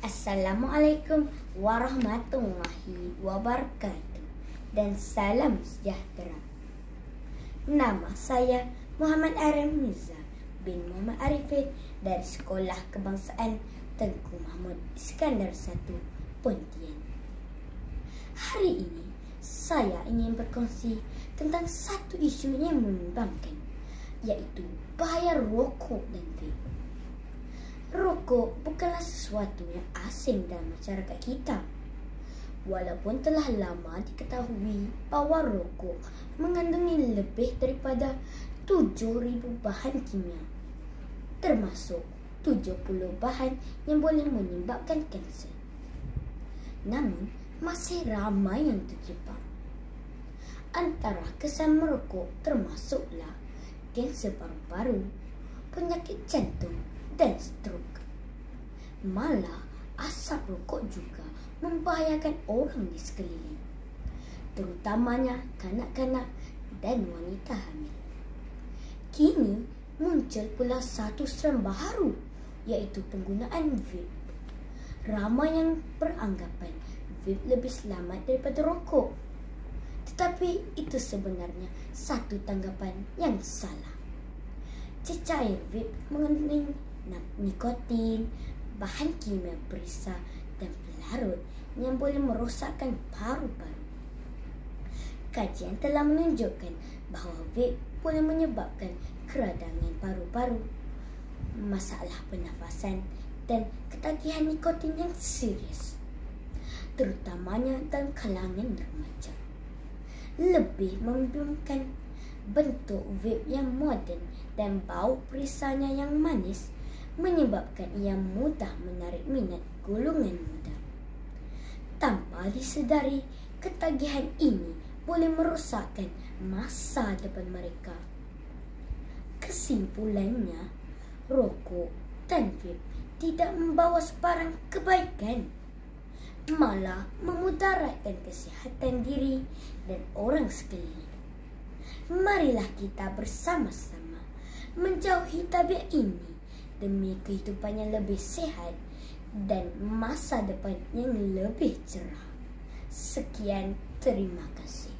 Assalamualaikum warahmatullahi wabarakatuh dan salam sejahtera. Nama saya Muhammad Arif Mirza bin Muhammad Arifin dari Sekolah Kebangsaan Tengku Mahmud Iskandar 1, Pontian. Hari ini saya ingin berkongsi tentang satu isu yang membimbangkan, iaitu bahaya rokok dan vape. Rokok bukanlah sesuatu yang asing dalam masyarakat kita. Walaupun telah lama diketahui bahawa rokok mengandungi lebih daripada 7,000 bahan kimia, termasuk 70 bahan yang boleh menyebabkan kanser. Namun, masih ramai yang terjebak. Antara kesan merokok termasuklah kanser paru-paru, penyakit jantung dan stroke. Malah, asap rokok juga membahayakan orang di sekeliling, terutamanya kanak-kanak dan wanita hamil. Kini, muncul pula satu strain baru, iaitu penggunaan vape. Ramai yang beranggapan vape lebih selamat daripada rokok. Tetapi itu sebenarnya satu tanggapan yang salah. Cecair vape mengandung nikotin, bahan kimia perisa dan pelarut yang boleh merosakkan paru-paru. Kajian telah menunjukkan bahawa vape boleh menyebabkan keradangan paru-paru, masalah pernafasan dan ketagihan nikotin yang serius, terutamanya dalam kalangan remaja. Lebih membimbangkan, bentuk vape yang moden dan bau perisanya yang manis menyebabkan ia mudah menarik minat golongan muda. Tanpa disedari, ketagihan ini boleh merosakkan masa depan mereka. Kesimpulannya, rokok dan vape tidak membawa sebarang kebaikan, malah memudaratkan kesihatan diri dan orang sekeliling. Marilah kita bersama-sama menjauhi tabiat ini demi kehidupan yang lebih sihat dan masa depan yang lebih cerah. Sekian, terima kasih.